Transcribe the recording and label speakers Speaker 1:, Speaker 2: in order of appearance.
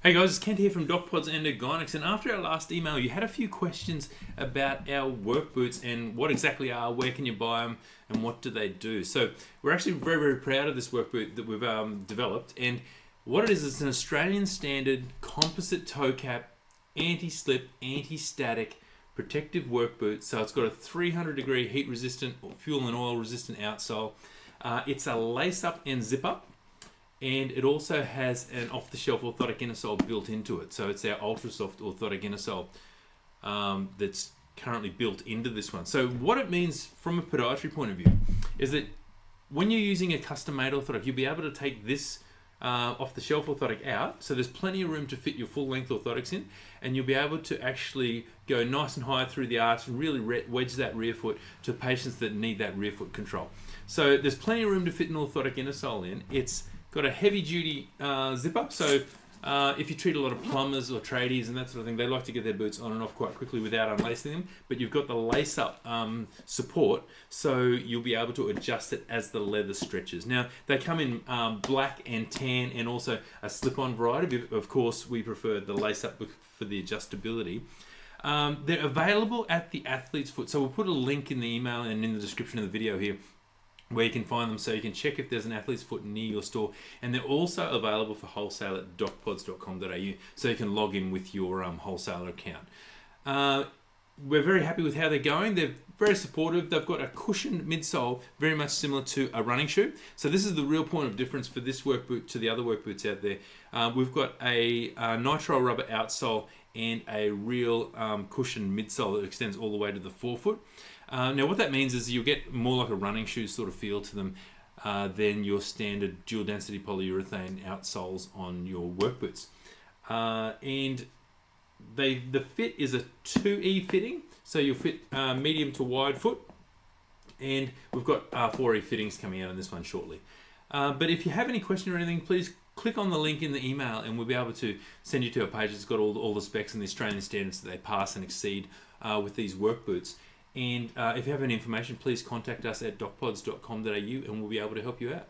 Speaker 1: Hey guys, it's Kent here from DocPods and Ergonx, and after our last email you had a few questions about our work boots and what exactly are, where can you buy them, and what do they do. So we're actually very, very proud of this work boot that we've developed, and what it is, it's an Australian standard composite toe cap, anti-slip, anti-static, protective work boot. So it's got a 300 degree heat resistant, fuel and oil resistant outsole. It's a lace up and zip up. And it also has an off-the-shelf orthotic insole built into it. So it's our ultra soft orthotic insole that's currently built into this one. So what it means from a podiatry point of view is that when you're using a custom-made orthotic, you'll be able to take this off-the-shelf orthotic out. So there's plenty of room to fit your full-length orthotics in, and you'll be able to actually go nice and high through the arch and really wedge that rear foot to patients that need that rear foot control. So there's plenty of room to fit an orthotic insole in. It's got a heavy duty zip up, so if you treat a lot of plumbers or tradies and that sort of thing, they like to get their boots on and off quite quickly without unlacing them, but you've got the lace up support, so you'll be able to adjust it as the leather stretches. Now they come in black and tan and also a slip-on variety. Of course we prefer the lace up for the adjustability. They're available at the athlete's foot, so we'll put a link in the email and in the description of the video here where you can find them, so you can check if there's an athlete's foot near your store. And they're also available for wholesale at docpods.com.au, so you can log in with your wholesaler account. We're very happy with how they're going. They're very supportive. They've got a cushioned midsole, very much similar to a running shoe. So this is the real point of difference for this work boot to the other work boots out there. We've got a nitrile rubber outsole and a real cushioned midsole that extends all the way to the forefoot. Now what that means is you'll get more like a running shoe sort of feel to them than your standard dual density polyurethane outsoles on your work boots. And the fit is a 2E fitting, so you'll fit medium to wide foot, and we've got 4E fittings coming out on this one shortly. But if you have any question or anything, please click on the link in the email and we'll be able to send you to a page that's got all the specs and the Australian standards that they pass and exceed with these work boots. And if you have any information, please contact us at docpods.com.au and we'll be able to help you out.